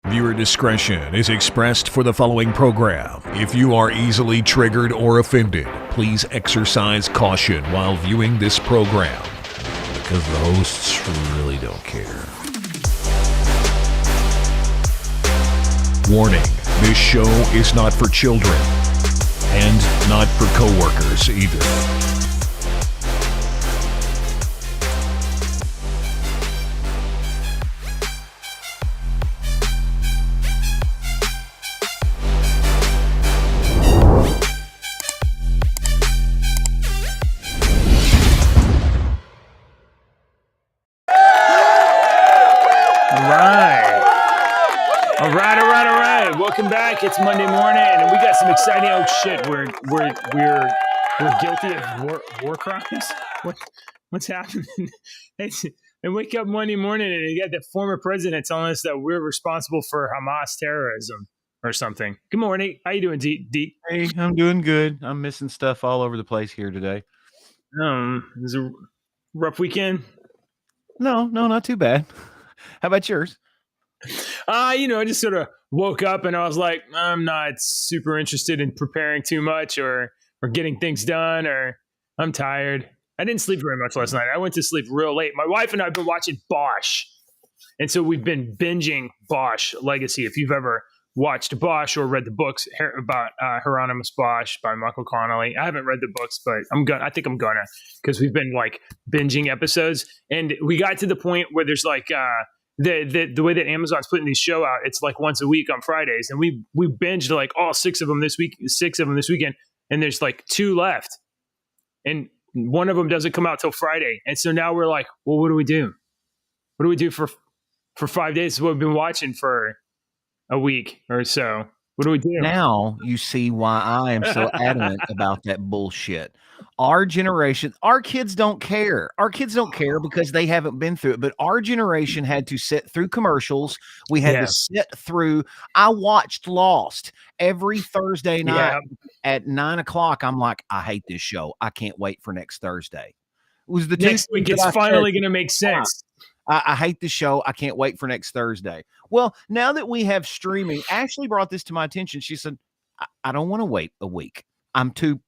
Viewer discretion is expressed for the following program. If you are easily triggered or offended, please exercise caution while viewing this program, because the hosts really don't care. Warning, this show is not for children, and not for coworkers either. Welcome back. It's Monday morning, and we got some exciting. Oh shit, we're guilty of war crimes. What's happening? And wake up Monday morning, and you got the former president telling us that we're responsible for Hamas terrorism or something. Good morning. How you doing, D? Hey, I'm doing good. I'm missing stuff all over the place here today. It was a rough weekend. No, not too bad. How about yours? I just sort of woke up and I was like, I'm not super interested in preparing too much or getting things done, or I'm tired. I didn't sleep very much last night. I went to sleep real late. My wife and I have been watching Bosch. And so we've been binging Bosch Legacy. If you've ever watched Bosch or read the books about Hieronymus Bosch by Michael Connolly. I haven't read the books, but I think I'm gonna, because we've been like binging episodes. And we got to the point where there's like, the way that Amazon's putting these show out, it's like once a week on Fridays, and we binged like all six of them this weekend, and there's like two left, and one of them doesn't come out till Friday, and so now we're like, well, what do we do? What do we do for 5 days? Is what we've been watching for a week or so. What do we do? Now you see why I am so adamant about that bullshit. Our generation, our kids don't care. Our kids don't care because they haven't been through it. But our generation had to sit through commercials. We had to sit through. I watched Lost every Thursday night at 9 o'clock. I'm like, I hate this show. I can't wait for next Thursday. It was the next week. It's finally going to make sense. I hate the show. I can't wait for next Thursday. Well, now that we have streaming, Ashley brought this to my attention. She said, I don't want to wait a week. I'm too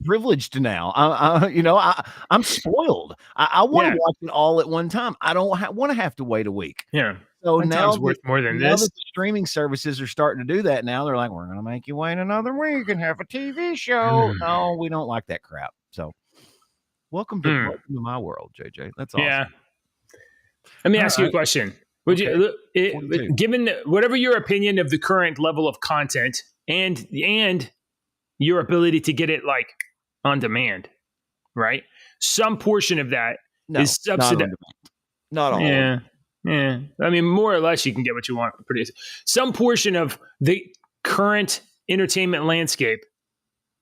privileged now. I'm spoiled. I want to watch it all at one time. I don't want to have to wait a week. Yeah. So one now worth more than this. That the streaming services are starting to do that now. They're like, we're going to make you wait another week and have a TV show. No, we don't like that crap. So welcome to my world, JJ. That's awesome. Yeah. Let me ask you a question. Would you, given whatever your opinion of the current level of content and your ability to get it like on demand, right? Some portion of that is subsidized. Not all. Yeah. I mean, more or less, you can get what you want. Some portion of the current entertainment landscape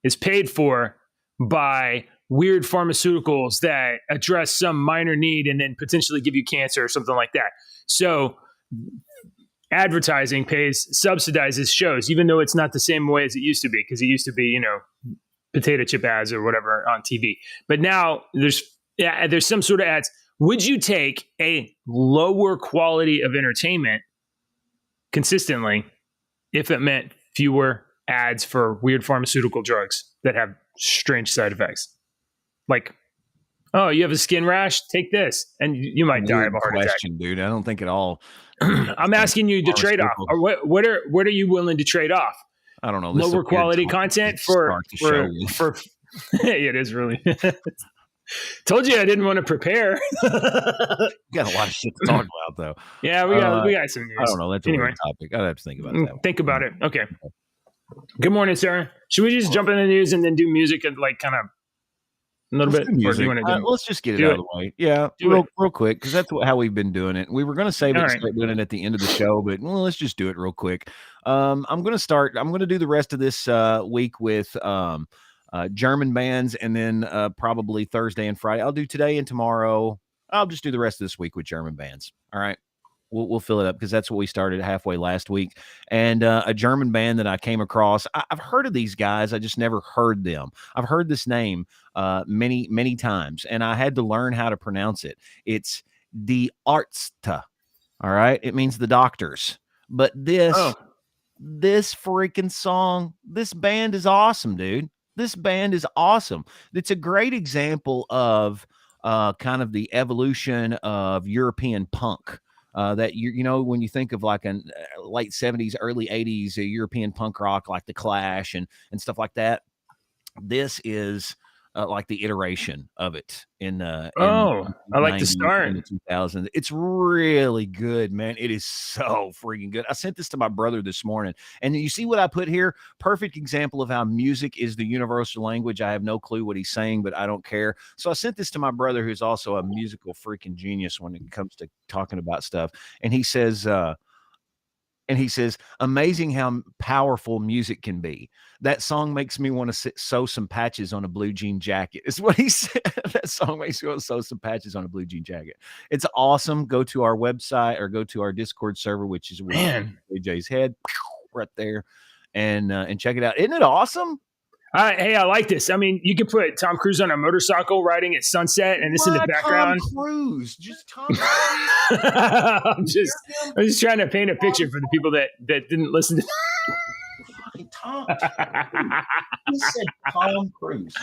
is paid for by weird pharmaceuticals that address some minor need and then potentially give you cancer or something like that. So advertising subsidizes shows, even though it's not the same way as it used to be, because it used to be, potato chip ads or whatever on TV. But now there's some sort of ads. Would you take a lower quality of entertainment consistently if it meant fewer ads for weird pharmaceutical drugs that have strange side effects? Like, oh, you have a skin rash? Take this, and you might die of a heart attack. Dude, I don't think at all. I'm asking you to trade off. Or what are you willing to trade off? I don't know. Lower quality content for it is really. Told you I didn't want to prepare. You got a lot of shit to talk about, though. Yeah, we got some news. I don't know. That's a weird topic. I'd have to think about that. Think about it. Okay. Good morning, sir. Should we just jump into the news and then do music and like kind of a little bit? Or do you want to do let's just get it out of the way. Yeah, real quick, because that's how we've been doing it. We were going to save it and start doing it at the end of the show, but let's just do it real quick. I'm going to do the rest of this week with German bands, and then probably Thursday and Friday. I'll do today and tomorrow. I'll just do the rest of this week with German bands. All right. We'll fill it up because that's what we started halfway last week. And a German band that I came across, I've heard of these guys. I just never heard them. I've heard this name many, many times, and I had to learn how to pronounce it. It's Die Ärzte. All right. It means the doctors. But this freaking song, this band is awesome, dude. This band is awesome. It's a great example of kind of the evolution of European punk. That you know, when you think of like a late 70s, early 80s, European punk rock like the Clash and stuff like that, this is like the iteration of it in I like the start in the 2000s. It's really good, man. It is so freaking good. I sent this to my brother this morning, and you see what I put here? Perfect example of how music is the universal language. I have no clue what he's saying, but I don't care. So I sent this to my brother, who's also a musical freaking genius when it comes to talking about stuff, and he says, amazing how powerful music can be. That song makes me want to sew some patches on a blue jean jacket. Is what he said. That song makes me want to sew some patches on a blue jean jacket. It's awesome. Go to our website or go to our Discord server, which is AJ's head right there, and check it out. Isn't it awesome? Hey, I like this. I mean, you could put Tom Cruise on a motorcycle riding at sunset, and this in the background. Tom Cruise, just Tom Cruise. I'm just trying to paint a picture for the people that didn't listen to. Tom. He said Tom Cruise.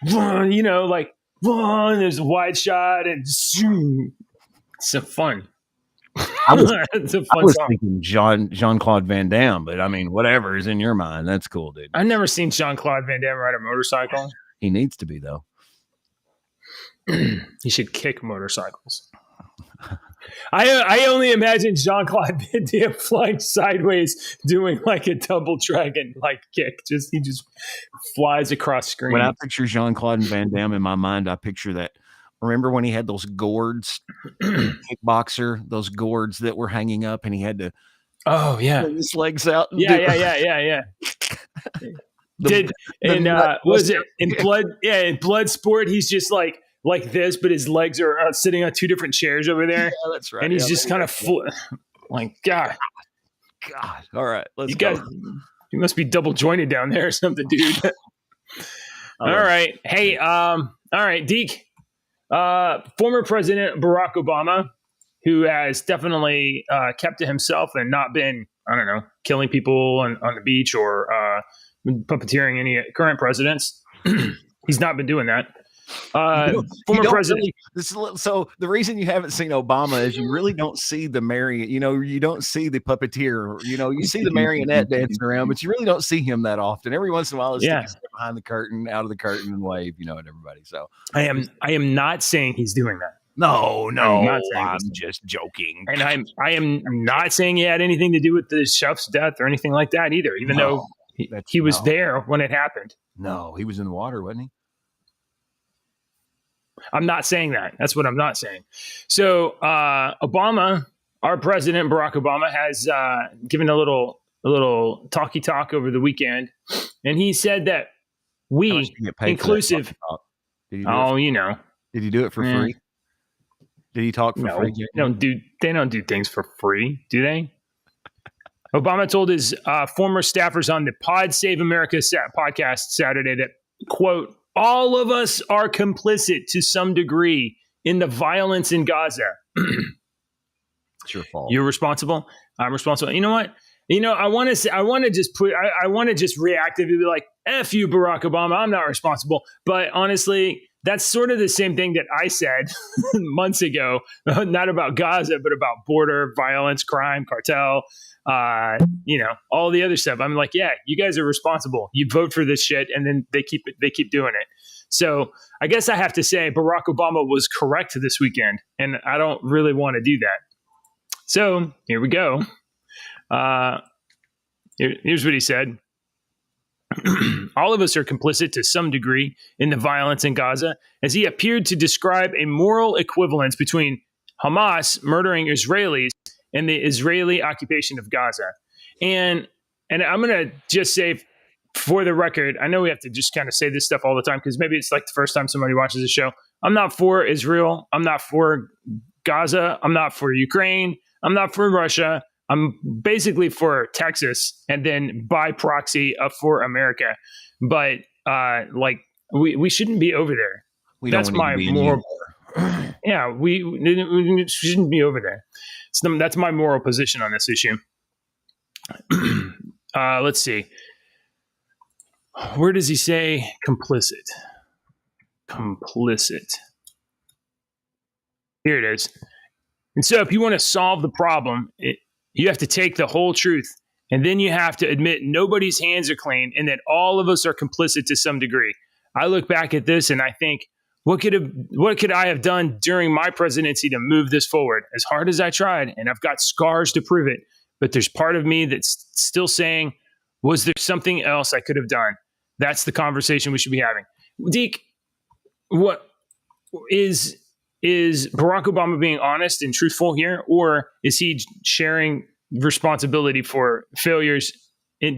You know, like there's a wide shot and zoom. It's so fun. It's a fun song. Thinking Jean-Claude Van Damme, but I mean, whatever is in your mind. That's cool, dude. I've never seen Jean-Claude Van Damme ride a motorcycle. He needs to be, though. He should kick motorcycles. I only imagine Jean-Claude Van Damme flying sideways, doing like a double dragon like kick. He just flies across screen. When I picture Jean-Claude Van Damme in my mind, I picture that. Remember when he had those gourds, kickboxer, those gourds that were hanging up, and he had to pull his legs out. Yeah. In blood sport, he's just like this, but his legs are sitting on two different chairs over there. Yeah, that's right. And he's just kind of like, God. All right, let's go. You must be double jointed down there or something, dude. All right. Hey, all right, Deke. Former President Barack Obama, who has definitely kept to himself and not been, I don't know, killing people on the beach or puppeteering any current presidents. He's not been doing that. Former president. So the reason you haven't seen Obama is you really don't see the you don't see the puppeteer. You see the marionette dancing around, but you really don't see him that often. Every once in a while, he's behind the curtain, out of the curtain, and wave, at everybody. So I am not saying he's doing that. No, I'm just joking. And I am not saying he had anything to do with the chef's death or anything like that either, even though he was there when it happened. No, he was in the water, wasn't he? I'm not saying that. That's what I'm not saying. So Obama, our president, Barack Obama, has given a little talky talk over the weekend. And he said that we, inclusive. Did he do it for free? Did he talk for free? They don't do things for free, do they? Obama told his former staffers on the Pod Save America podcast Saturday that, quote, all of us are complicit to some degree in the violence in Gaza. It's your fault. You're responsible. I'm responsible. You know what? I want to just reactively be like, F you, Barack Obama. I'm not responsible. But honestly, that's sort of the same thing that I said months ago, not about Gaza, but about border violence, crime, cartel, all the other stuff. I'm like, yeah, you guys are responsible. You vote for this shit, and then they keep doing it. So I guess I have to say Barack Obama was correct this weekend, and I don't really want to do that. So here we go. Here's what he said. All of us are complicit to some degree in the violence in Gaza, as he appeared to describe a moral equivalence between Hamas murdering Israelis and the Israeli occupation of Gaza. And I'm going to just say, for the record, I know we have to just kind of say this stuff all the time because maybe it's like the first time somebody watches the show. I'm not for Israel. I'm not for Gaza. I'm not for Ukraine. I'm not for Russia. I'm basically for Texas and then by proxy for America. But we shouldn't be over there. That's my moral. Yeah, we shouldn't be over there. That's my moral position on this issue. Let's see. Where does he say complicit? Complicit. Here it is. And so if you want to solve the problem, you have to take the whole truth, and then you have to admit nobody's hands are clean and that all of us are complicit to some degree. I look back at this and I think, what could I have done during my presidency to move this forward? As hard as I tried, and I've got scars to prove it, but there's part of me that's still saying, was there something else I could have done? That's the conversation we should be having. Deke, what is Barack Obama being honest and truthful here, or is he sharing responsibility for failures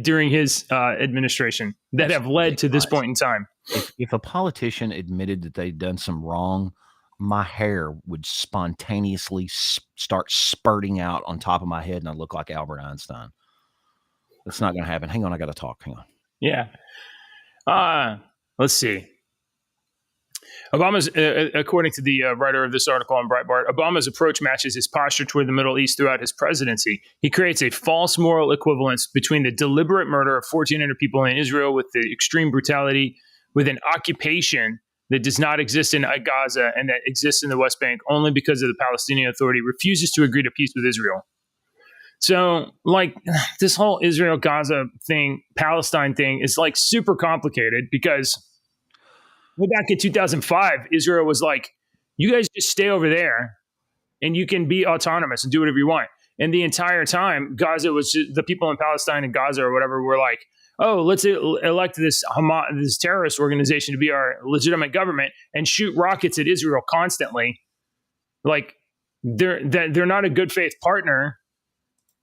during his administration that have led to this point in time? If a politician admitted that they'd done some wrong, my hair would spontaneously start spurting out on top of my head, and I look like Albert Einstein. That's not going to happen. Hang on, I got to talk. Hang on. Yeah. Let's see. Obama's, according to the writer of this article on Breitbart, Obama's approach matches his posture toward the Middle East throughout his presidency. He creates a false moral equivalence between the deliberate murder of 1,400 people in Israel with the extreme brutality with an occupation that does not exist in Gaza and that exists in the West Bank only because of the Palestinian Authority refuses to agree to peace with Israel. So, like, this whole Israel-Gaza thing, Palestine thing is, like, super complicated because back in 2005, Israel was like, you guys just stay over there and you can be autonomous and do whatever you want. And the entire time, Gaza was just, the people in Palestine and Gaza or whatever were like, oh, let's elect this this terrorist organization to be our legitimate government and shoot rockets at Israel constantly. Like, they're not a good faith partner,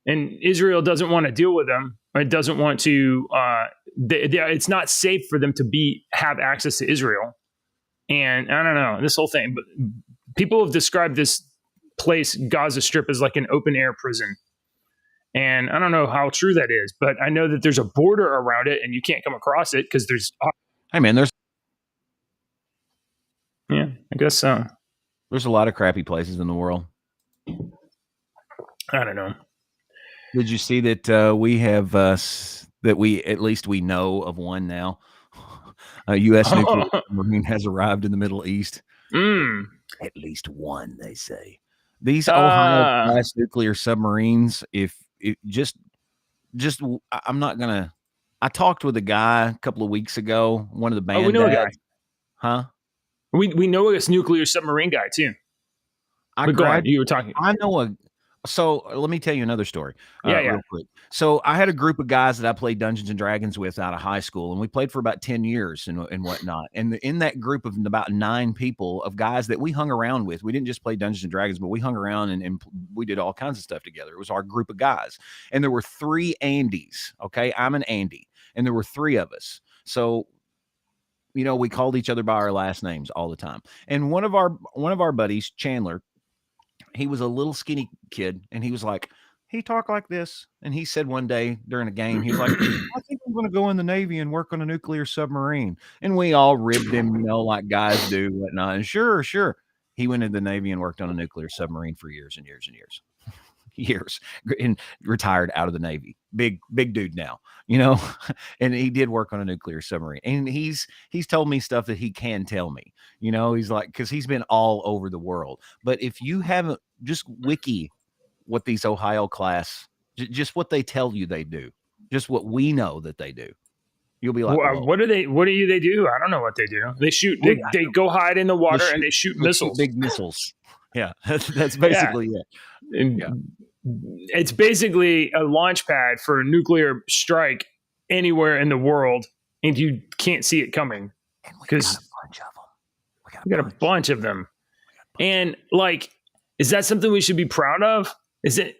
and Israel doesn't want to deal with them. It doesn't want to. It's not safe for them to have access to Israel. And I don't know this whole thing, but people have described this place, Gaza Strip, as like an open air prison. And I don't know how true that is, but I know that there's a border around it, and you can't come across it because there's. Hey man, Yeah, I guess so. There's a lot of crappy places in the world. I don't know. Did you see that we have that we know of one now? A U.S. nuclear submarine has arrived in the Middle East. At least one, they say. These Ohio-class nuclear submarines, I'm not gonna. I talked with a guy a couple of weeks ago. One of the band. We know a guy. Huh? We know this nuclear submarine guy too. You were talking. I know So let me tell you another story. Real quick. So I had a group of guys that I played Dungeons and Dragons with out of high school, and we played for about 10 years and whatnot. And in that group of about 9 people of guys that we hung around with, we didn't just play Dungeons and Dragons, but we hung around and we did all kinds of stuff together. It was our group of guys. And there were 3 Andys. Okay. I'm an Andy. And there were 3 of us. So, you know, we called each other by our last names all the time. And one of our buddies, Chandler, he was a little skinny kid, and he was like, he talked like this. And he said one day during a game, he was like, I think I'm going to go in the Navy and work on a nuclear submarine. And we all ribbed him, you know, like guys do, whatnot. And sure. He went into the Navy and worked on a nuclear submarine for years and years and years. Years, and retired out of the Navy. Big dude now, you know, and he did work on a nuclear submarine. And he's told me stuff that he can tell me, you know, he's like, because he's been all over the world. But if you haven't, just wiki what these Ohio class, just what they tell you they do, just what we know that they do, you'll be like, what do they do? I don't know what they do. They shoot, they go hide in the water and they shoot missiles. Big missiles. Yeah, that's basically it. And it's basically a launch pad for a nuclear strike anywhere in the world, and you can't see it coming because we got a bunch of them. And like, is that something we should be proud of? Is it?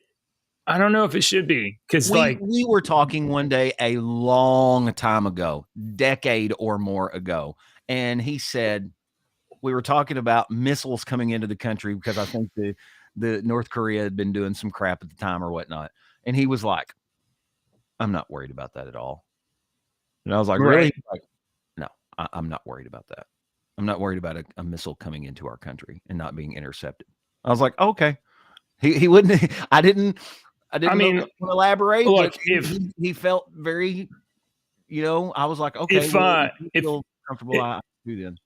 I don't know if it should be, because we were talking one day a long time ago, decade or more ago, and he said we were talking about missiles coming into the country because I think the North Korea had been doing some crap at the time or whatnot. And he was like, I'm not worried about that at all. And I was like, really? Like, no, I'm not worried about that. I'm not worried about a missile coming into our country and not being intercepted. I was like, okay. He wouldn't. I didn't mean, know to elaborate. look, But if he felt very, I was like, okay, if you if feel comfortable, I do then.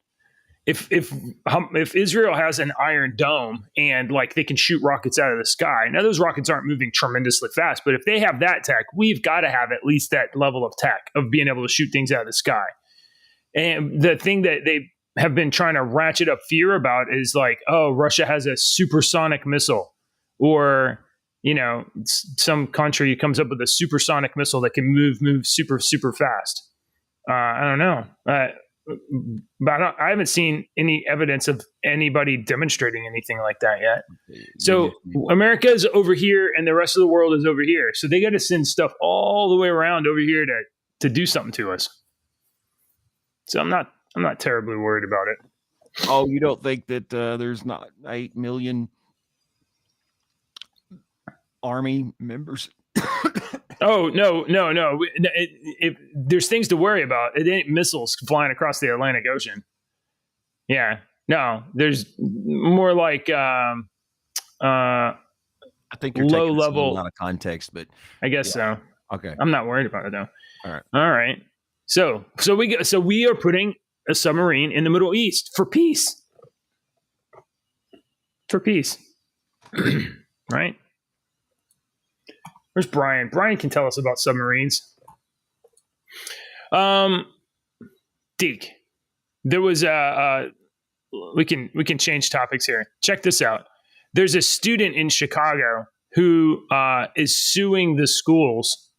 If Israel has an Iron Dome and like they can shoot rockets out of the sky, now those rockets aren't moving tremendously fast, but if they have that tech, we've got to have at least that level of tech of being able to shoot things out of the sky. And the thing that they have been trying to ratchet up fear about is like, oh, Russia has a supersonic missile, or some country comes up with a supersonic missile that can move super fast. I don't know. But I haven't seen any evidence of anybody demonstrating anything like that yet. So America is over here and the rest of the world is over here. So they got to send stuff all the way around over here to do something to us. So I'm not terribly worried about it. Oh, you don't think that there's not 8 million Army members? Oh, no. If there's things to worry about, it ain't missiles flying across the Atlantic Ocean. Yeah. No, there's more like I think you're low taking level a lot of context, but I guess so. Okay. I'm not worried about it though. All right. So we are putting a submarine in the Middle East for peace. For peace. Right? Where's Brian? Brian can tell us about submarines. Deke, there was we can change topics here. Check this out. There's a student in Chicago who is suing the schools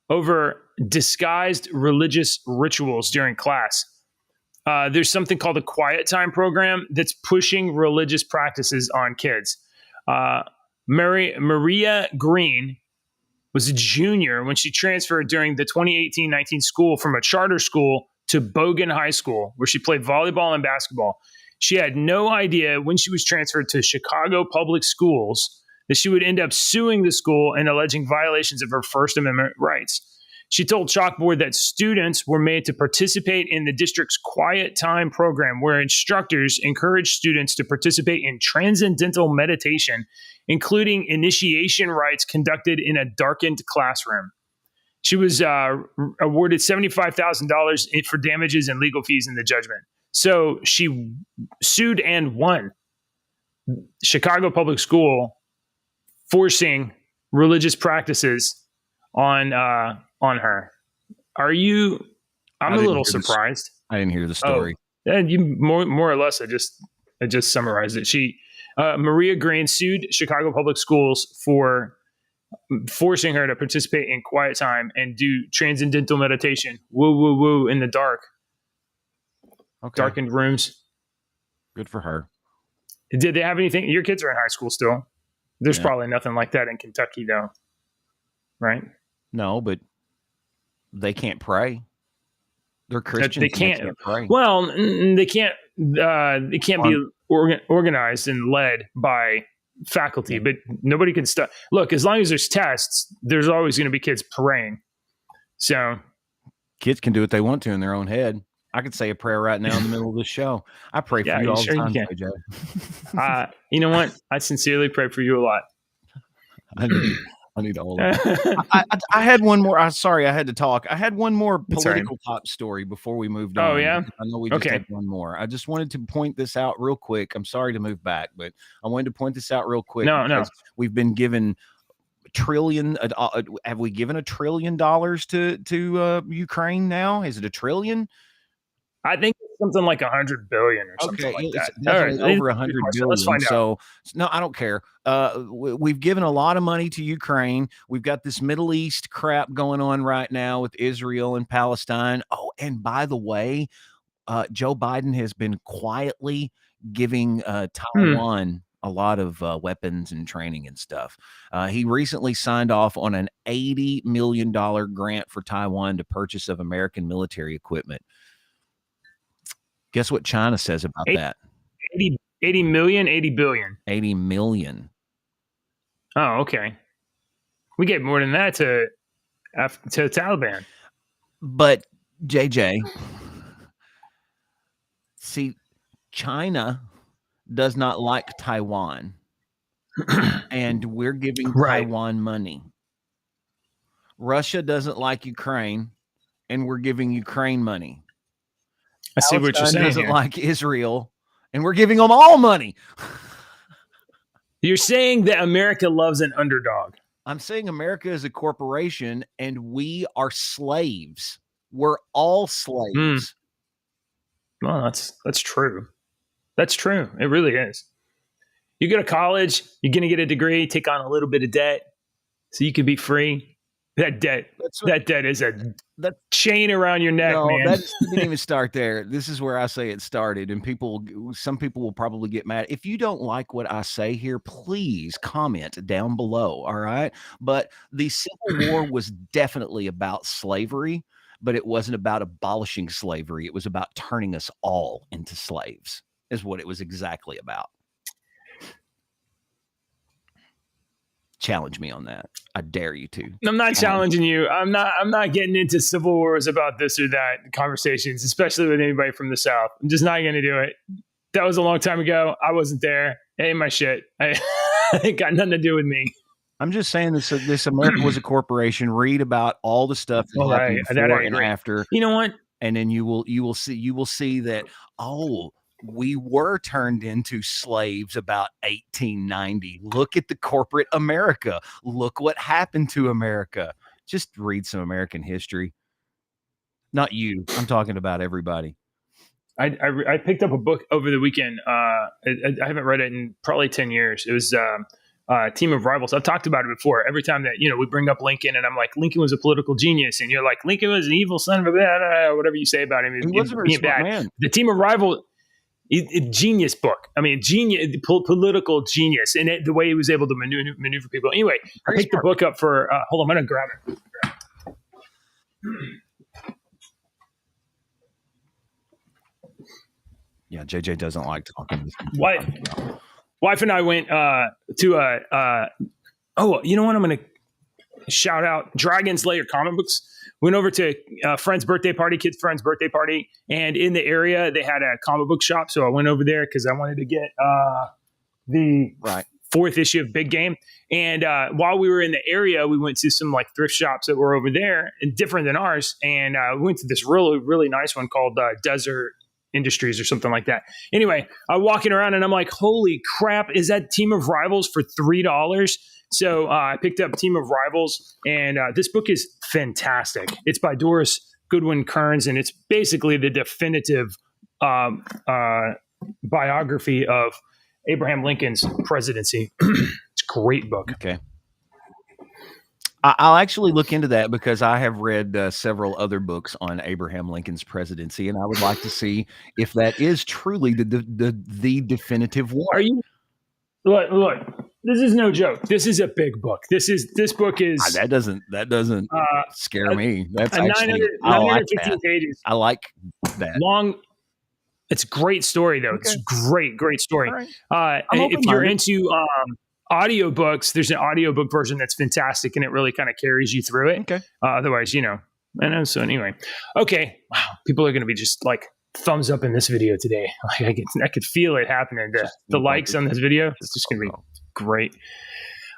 over disguised religious rituals during class. There's something called the Quiet Time program that's pushing religious practices on kids. Maria Green was a junior when she transferred during the 2018-19 school from a charter school to Bogan High School, where she played volleyball and basketball. She had no idea when she was transferred to Chicago Public Schools that she would end up suing the school and alleging violations of her First Amendment rights. She told Chalkboard that students were made to participate in the district's Quiet Time program, where instructors encourage students to participate in transcendental meditation, including initiation rites conducted in a darkened classroom. She was awarded $75,000 for damages and legal fees in the judgment. So she sued and won. Chicago Public School forcing religious practices on her. Are you? I'm a little surprised. I didn't hear the story. Oh, and you more or less. I just summarized it. Maria Green sued Chicago Public Schools for forcing her to participate in quiet time and do transcendental meditation. Woo in the dark. Okay. Darkened rooms. Good for her. Did they have anything? Your kids are in high school still. There's probably nothing like that in Kentucky, though, right? No, but they can't pray. They're Christians. They can't pray. Well, they can't. It can't be organized and led by faculty, but nobody can stop. Look, as long as there's tests, there's always going to be kids praying. So kids can do what they want to in their own head. I could say a prayer right now in the middle of this show. I pray for you all the time, AJ. You know what? I sincerely pray for you a lot. I need all of it. I had one more. Sorry, I had to talk. I had one more political top story before we moved on. Oh, yeah? I know we just had one more. I just wanted to point this out real quick. I'm sorry to move back, but I wanted to point this out real quick. No. We've been given have we given $1 trillion to Ukraine now? Is it $1 trillion? I think it's something like 100 billion or something like that. Definitely over 100 billion. Let's find out. No, I don't care. We've given a lot of money to Ukraine. We've got this Middle East crap going on right now with Israel and Palestine. Oh, and by the way, Joe Biden has been quietly giving Taiwan a lot of weapons and training and stuff. He recently signed off on an $80 million grant for Taiwan to purchase of American military equipment. Guess what China says about that? 80 million, 80 billion. 80 million. Oh, okay. We gave more than that to Taliban. But JJ, see, China does not like Taiwan. and we're giving Taiwan money. Russia doesn't like Ukraine, and we're giving Ukraine money. I see what you're saying. Doesn't like Israel, and we're giving them all money. You're saying that America loves an underdog. I'm saying America is a corporation, and we are slaves. We're all slaves. Well, that's true. That's true. It really is. You go to college, you're going to get a degree, take on a little bit of debt so you can be free. That debt is a chain around your neck, man. That didn't even start there. This is where I say it started, and some people will probably get mad. If you don't like what I say here, please comment down below, all right? But the Civil War was definitely about slavery, but it wasn't about abolishing slavery. It was about turning us all into slaves, is what it was exactly about. Challenge me on that. I dare you to. I'm not challenging you. I'm not getting into civil wars about this or that conversations, especially with anybody from the South. I'm just not going to do it. That was a long time ago. I wasn't there. It ain't my shit. It got nothing to do with me. I'm just saying this America was a corporation. Read about all the stuff that happened before and after. You know what? And then you will see that, we were turned into slaves about 1890. Look at the corporate America. Look what happened to America. Just read some American history. Not you. I'm talking about everybody. I picked up a book over the weekend. I haven't read it in probably 10 years. It was Team of Rivals. I've talked about it before. Every time that, we bring up Lincoln and I'm like, Lincoln was a political genius. And you're like, Lincoln was an evil son of a bad, whatever you say about him. He was a very smart man. The Team of Rivals. Genius book. I mean, political genius, and the way he was able to maneuver people. Anyway, I picked the book up for. Hold on, I'm gonna grab it. Yeah, JJ doesn't like talking. Wife and I went to you know what? I'm gonna shout out Dragon Slayer comic books. Went over to a friend's birthday party, kid's friend's birthday party, and in the area they had a comic book shop. So I went over there because I wanted to get the fourth issue of Big Game. And while we were in the area, we went to some like thrift shops that were over there and different than ours. And we went to this really, really nice one called Desert Industries or something like that. Anyway, I'm walking around and I'm like, holy crap, is that Team of Rivals for $3? So I picked up Team of Rivals, and this book is fantastic. It's by Doris Goodwin Kearns, and it's basically the definitive biography of Abraham Lincoln's presidency. It's a great book. Okay. I'll actually look into that because I have read several other books on Abraham Lincoln's presidency, and I would like to see if that is truly the definitive one. Are you? Look. This is no joke. This is a big book. This book is that doesn't scare me. That's 915 pages. I like that. Long. It's a great story though. Okay. It's great story. Right. If you're into audiobooks, there's an audiobook version that's fantastic and it really kind of carries you through it. Okay. Otherwise, I know. So anyway, okay. Wow. People are going to be just like thumbs up in this video today. Like I could feel it happening. The likes on this video. It's just going to be great.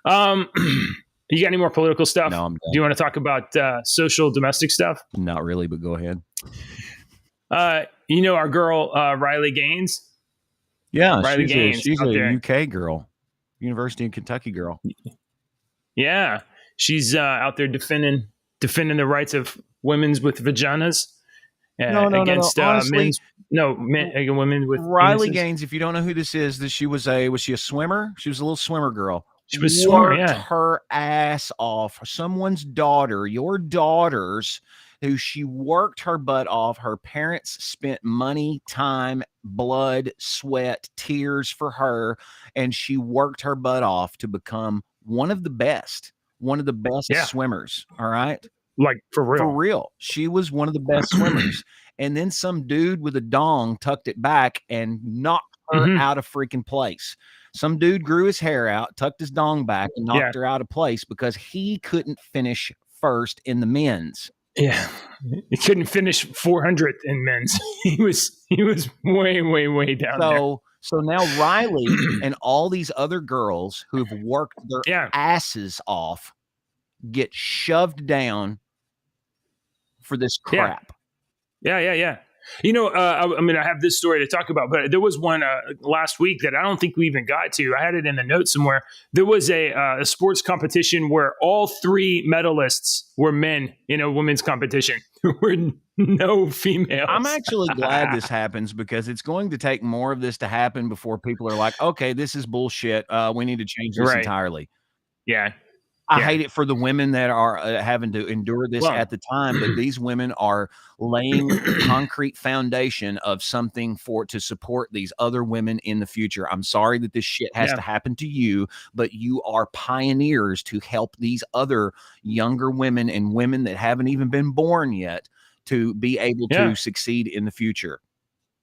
You got any more political stuff? No, I'm done. Do you want to talk about social domestic stuff? Not really, but go ahead. Our girl Riley Gaines. Yeah, Riley Gaines. She's a UK girl, University of Kentucky girl. Yeah, she's out there defending the rights of women with vaginas. Against Honestly, women with Riley penises. Gaines. If you don't know who this is, was she a swimmer? She was a little swimmer girl. She was worked her ass off. Someone's daughter, your daughter's, who she worked her butt off. Her parents spent money, time, blood, sweat, tears for her, and she worked her butt off to become one of the best swimmers. All right. Like for real. For real. She was one of the best swimmers. And then some dude with a dong tucked it back and knocked her out of freaking place. Some dude grew his hair out, tucked his dong back, and knocked her out of place because he couldn't finish first in the men's. Yeah. He couldn't finish 400th in men's. He was way, way, way down there. So So now Riley and all these other girls who've worked their asses off get shoved down for this crap. Yeah. I have this story to talk about, but there was one last week that I don't think we even got to. I had it in the notes somewhere. There was a sports competition where all 3 medalists were men in a women's competition. There were no females. I'm actually glad this happens because it's going to take more of this to happen before people are like, okay, this is bullshit. We need to change this entirely. Yeah. I hate it for the women that are having to endure this at the time, but these women are laying the concrete foundation of something to support these other women in the future. I'm sorry that this shit has to happen to you, but you are pioneers to help these other younger women and women that haven't even been born yet to be able to succeed in the future.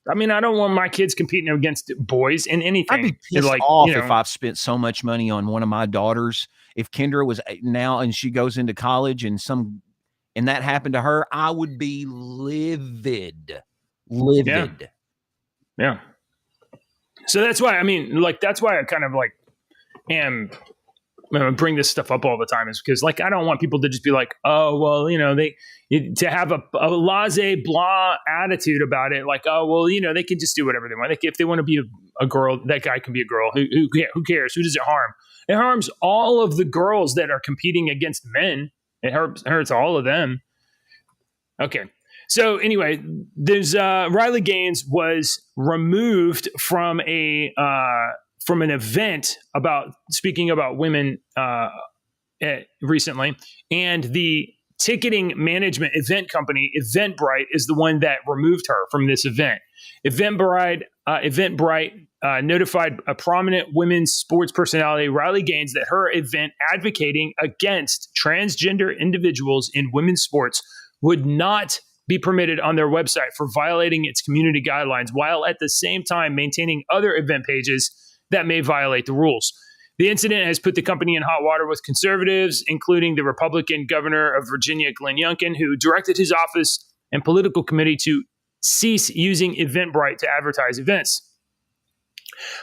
I mean, I don't want my kids competing against boys in anything. I'd be pissed off if I've spent so much money on one of my daughters. If Kendra was now and she goes into college and that happened to her, I would be livid. Yeah. So that's why, that's why I kind of am bring this stuff up all the time, is because I don't want people to just be like, oh, well, to have a laissez blah attitude about it. They can just do whatever they want. If they want to be a girl, that guy can be a girl. Who cares? Who does it harm? It harms all of the girls that are competing against men. It hurts all of them. Okay. So anyway, there's Riley Gaines was removed from an event speaking about women recently, and the ticketing management event company Eventbrite is the one that removed her from this event. Eventbrite notified a prominent women's sports personality, Riley Gaines, that her event advocating against transgender individuals in women's sports would not be permitted on their website for violating its community guidelines, while at the same time maintaining other event pages that may violate the rules. The incident has put the company in hot water with conservatives, including the Republican governor of Virginia, Glenn Youngkin, who directed his office and political committee to cease using Eventbrite to advertise events.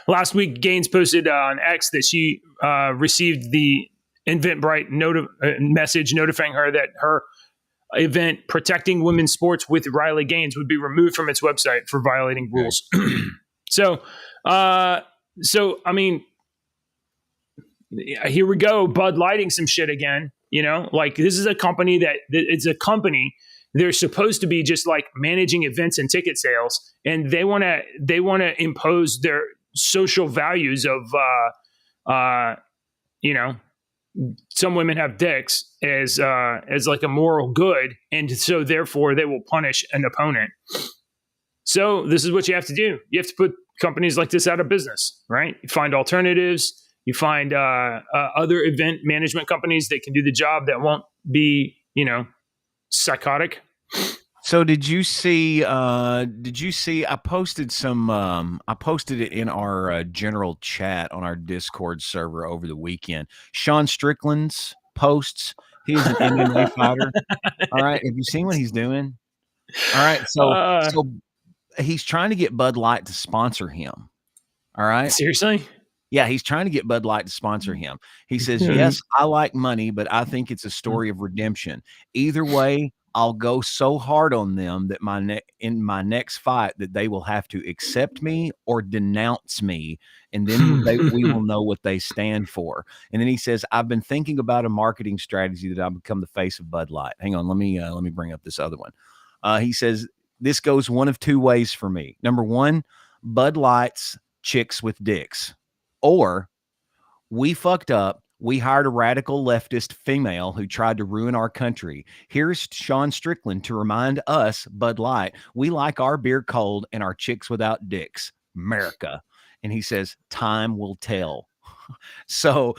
Last week, Gaines posted on X that she received the Eventbrite message notifying her that her event protecting women's sports with Riley Gaines would be removed from its website for violating rules. So, I mean, here we go, Bud Lighting some shit again. This is a company they're supposed to be just managing events and ticket sales, and they want to impose their social values of some women have dicks as a moral good, and so therefore they will punish an opponent. So this is what you have to do. You have to put companies like this out of business, right? You find alternatives. You find other event management companies that can do the job that won't be, psychotic. So did you see? I posted it in our general chat on our Discord server over the weekend. Sean Strickland's posts. He's an MMA fighter. All right, have you seen what he's doing? All right, so he's trying to get Bud Light to sponsor him. All right, seriously. Yeah, he's trying to get Bud Light to sponsor him. He says, yes, I like money, but I think it's a story of redemption. Either way, I'll go so hard on them that in my next fight that they will have to accept me or denounce me, and then we will know what they stand for. And then he says, I've been thinking about a marketing strategy that I'll become the face of Bud Light. Hang on, let me bring up this other one. He says, this goes one of two ways for me. Number one, Bud Light's chicks with dicks. Or we fucked up. We hired a radical leftist female who tried to ruin our country. Here's Sean Strickland to remind us, Bud Light, we like our beer cold and our chicks without dicks. America. And he says, time will tell. So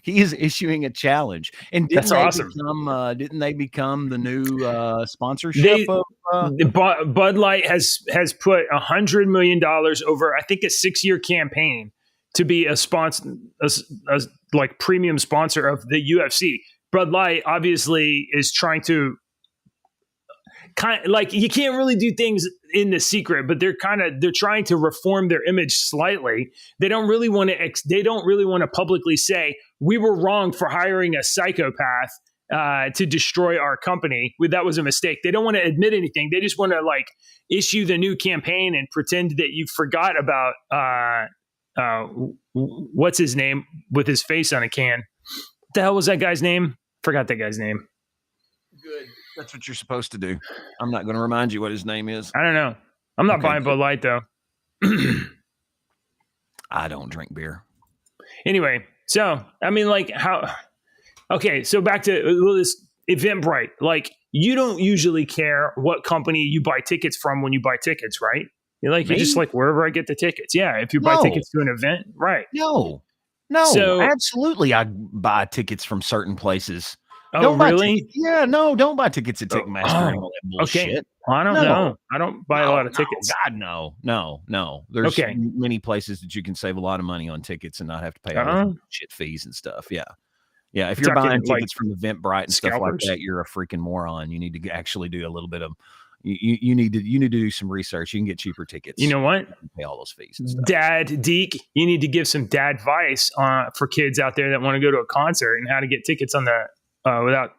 he is issuing a challenge. And that's awesome. Didn't they become the new sponsorship? Bud Light has put $100 million over, I think, a 6-year campaign to be a sponsor, like premium sponsor of the UFC. Bud Light obviously is trying to kind of like, you can't really do things in the secret, but they're trying to reform their image slightly. They don't really want to publicly say we were wrong for hiring a psychopath to destroy our company. That was a mistake. They don't want to admit anything. They just want to like issue the new campaign and pretend that you forgot about what's his name with his face on a can. What the hell was that guy's name? Forgot that guy's name. Good. That's what you're supposed to do. I'm not going to remind you what his name is. I don't know. I'm not buying Bud Light though. I don't drink beer. Anyway, so I mean, like how? Okay, so back to this Eventbrite. Like, you don't usually care what company you buy tickets from when you buy tickets, right? You're just like wherever I get the tickets. Yeah, if you buy tickets to an event, right? No, so, absolutely. I buy tickets from certain places. Oh, really? Don't buy tickets at Ticketmaster and all that bullshit. Okay. Well, I don't know. I don't buy a lot of tickets. God, no. There's many places that you can save a lot of money on tickets and not have to pay all those shit fees and stuff. Yeah. If you're buying tickets from Eventbrite and stuff like that, you're a freaking moron. You need to actually do a little bit of. You need to do some research. You can get cheaper tickets. You know what? Pay all those fees and stuff. Dad, Deke, you need to give some dad advice for kids out there that want to go to a concert and how to get tickets on the without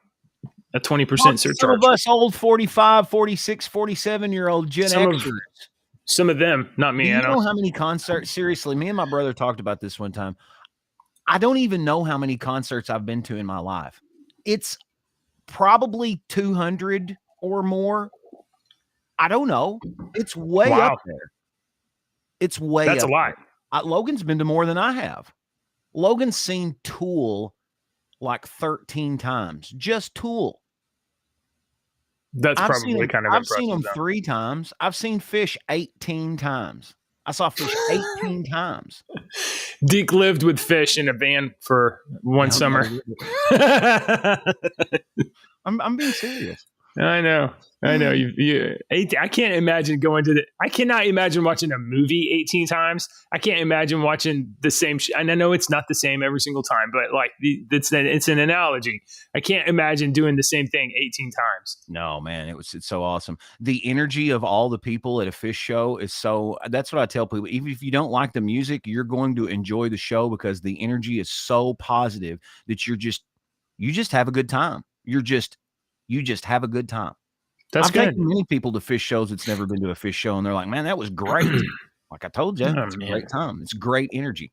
a 20% surcharge. Some of us old 45, 46, 47-year-old Gen Xers. Some of them, not me. Do you know how many concerts? Seriously, me and my brother talked about this one time. I don't even know how many concerts I've been to in my life. It's probably 200 or more. I don't know. It's way up there. That's a lot. Logan's been to more than I have. Logan's seen Tool like 13 times. Just Tool. That's probably kind of impressive. I've seen them 3 times. I've seen Fish 18 times. I saw Fish 18 times. Deke lived with Fish in a van for one summer. I'm being serious. I know. I can't imagine I cannot imagine watching a movie 18 times. I can't imagine watching the same. And I know it's not the same every single time, but like it's an analogy. I can't imagine doing the same thing 18 times. No, man, it's so awesome. The energy of all the people at a Fish show is that's what I tell people. Even if you don't like the music, you're going to enjoy the show because the energy is so positive that you just have a good time. You just have a good time. I've taken many people to Fish shows that's never been to a Fish show, and they're like, man, that was great. Like I told you, it's a great time. It's great energy.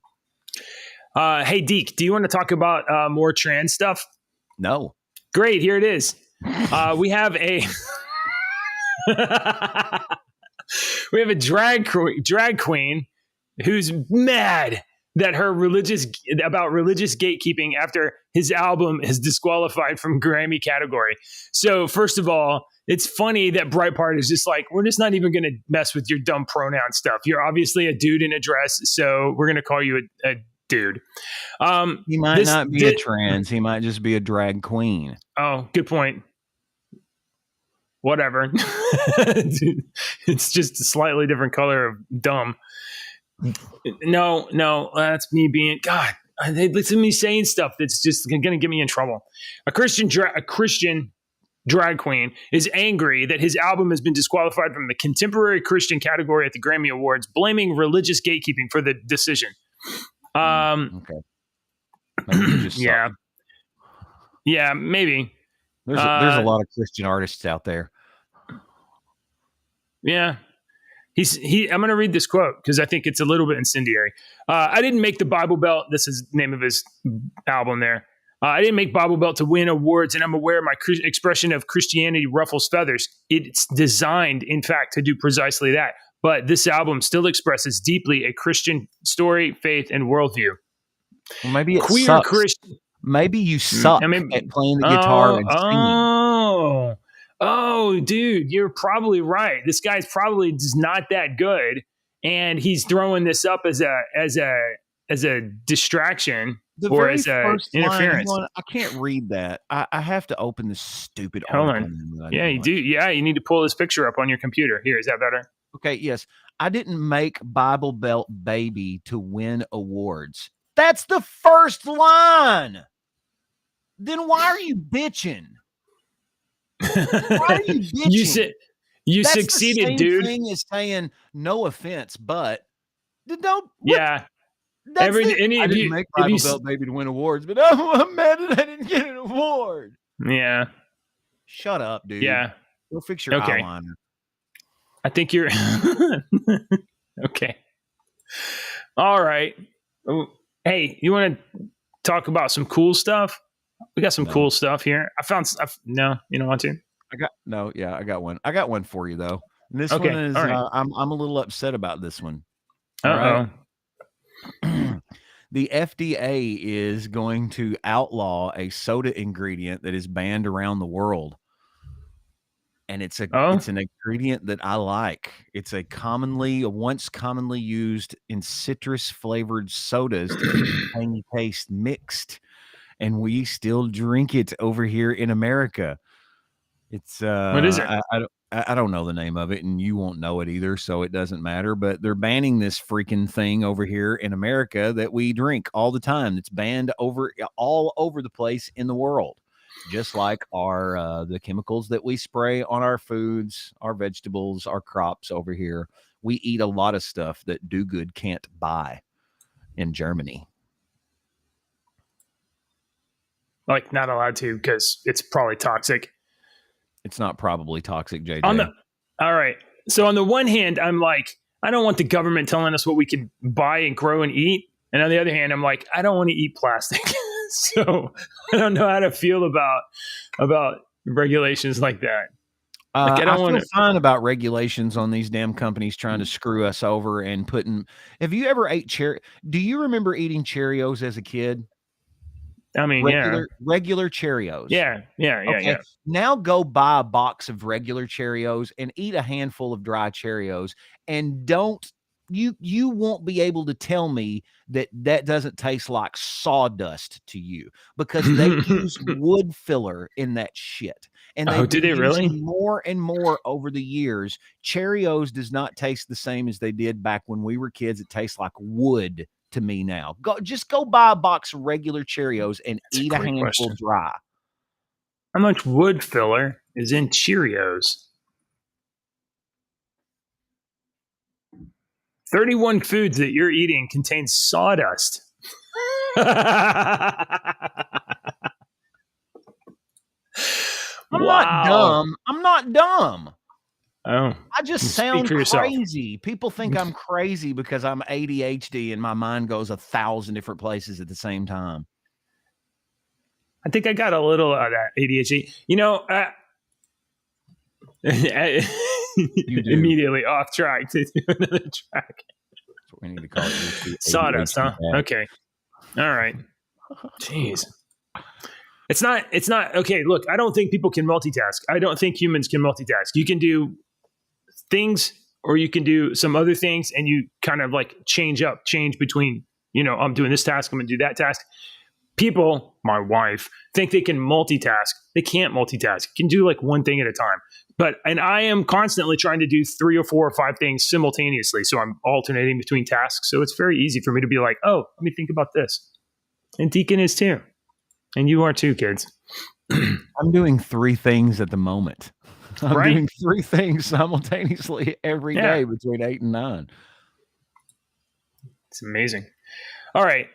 Hey, Deke, do you want to talk about more trans stuff? No. Great, here it is. We have a drag queen who's mad that about religious gatekeeping after his album is disqualified from Grammy category. So first of all, it's funny that Breitbart is just like, we're just not even going to mess with your dumb pronoun stuff. You're obviously a dude in a dress, so we're going to call you a dude. He might not be a trans. He might just be a drag queen. Oh, good point. Whatever. It's just a slightly different color of dumb. No, that's me being God. Listen to me saying stuff that's just going to get me in trouble. A Christian drag queen is angry that his album has been disqualified from the contemporary Christian category at the Grammy Awards, blaming religious gatekeeping for the decision. Okay. Yeah, maybe. There's a lot of Christian artists out there. Yeah. I'm going to read this quote because I think it's a little bit incendiary. I didn't make the Bible Belt. This is the name of his album there. I didn't make Bible Belt to win awards, and I'm aware my expression of Christianity ruffles feathers. It's designed, in fact, to do precisely that. But this album still expresses deeply a Christian story, faith, and worldview. Well, maybe it sucks. Maybe you suck at playing the guitar and singing. Oh, dude, you're probably right. This guy's probably just not that good, and he's throwing this up as a distraction or as a interference. I can't read that. I have to open this stupid Hold article. on. Yeah, you do. Yeah, you need to pull this picture up on your computer. Here, is that better? Okay, yes. I didn't make Bible Belt Baby to win awards. That's the first line. Then why are you bitching? Why are you bitching? You That's succeeded, the same dude. thing as saying no offense, but don't. Yeah. That's I didn't make Bible Belt Baby to win awards, but I'm mad that I didn't get an award. Yeah. Shut up, dude. Yeah. Go fix your eyeliner. I think you're okay. All right. Hey, you want to talk about some cool stuff? We got some cool stuff here. No, you don't want to? I got one. I got one for you though. And this one is right. I'm a little upset about this one. All right. The FDA is going to outlaw a soda ingredient that is banned around the world. And it's an ingredient that I like. It's a once commonly used in citrus flavored sodas to keep the tangy taste mixed. And we still drink it over here in America. It's what is it? I don't know the name of it, and you won't know it either, so it doesn't matter. But they're banning this freaking thing over here in America that we drink all the time. It's banned all over the place in the world, just like the chemicals that we spray on our foods, our vegetables, our crops over here. We eat a lot of stuff that Do Good can't buy in Germany. Like not allowed to because it's probably toxic. It's not probably toxic, JJ. All right. So on the one hand, I'm like, I don't want the government telling us what we can buy and grow and eat. And on the other hand, I'm like, I don't want to eat plastic. So I don't know how to feel about regulations like that. I feel fine about regulations on these damn companies trying to screw us over and putting. Have you ever ate Do you remember eating Cheerios as a kid? I mean, regular Cheerios. Yeah. Now go buy a box of regular Cheerios and eat a handful of dry Cheerios, and you won't be able to tell me that doesn't taste like sawdust to you, because they use wood filler in that shit. And do they really? More and more over the years. Cheerios does not taste the same as they did back when we were kids. It tastes like wood to me now. Just go buy a box of regular Cheerios and eat a handful dry. How much wood filler is in Cheerios? 31 foods that you're eating contain sawdust. I'm not dumb. Oh, I just sound crazy. People think I'm crazy because I'm ADHD and my mind goes 1,000 different places at the same time. I think I got a little of that ADHD. You know, you do. Immediately off track to do another track. That's what we need to call it. Sawdust, huh? Okay. All right. Jeez. It's not okay. Look, I don't think people can multitask. I don't think humans can multitask. You can do things or you can do some other things, and you kind of like change between, I'm doing this task, I'm going to do that task. People, my wife, think they can multitask. They can't multitask. You can do like one thing at a time. And I am constantly trying to do 3 or 4 or 5 things simultaneously. So I'm alternating between tasks. So it's very easy for me to be like, oh, let me think about this. And Deacon is too. And you are too, kids. I'm doing 3 things at the moment. I'm doing 3 things simultaneously every day between 8 and 9. It's amazing. All right.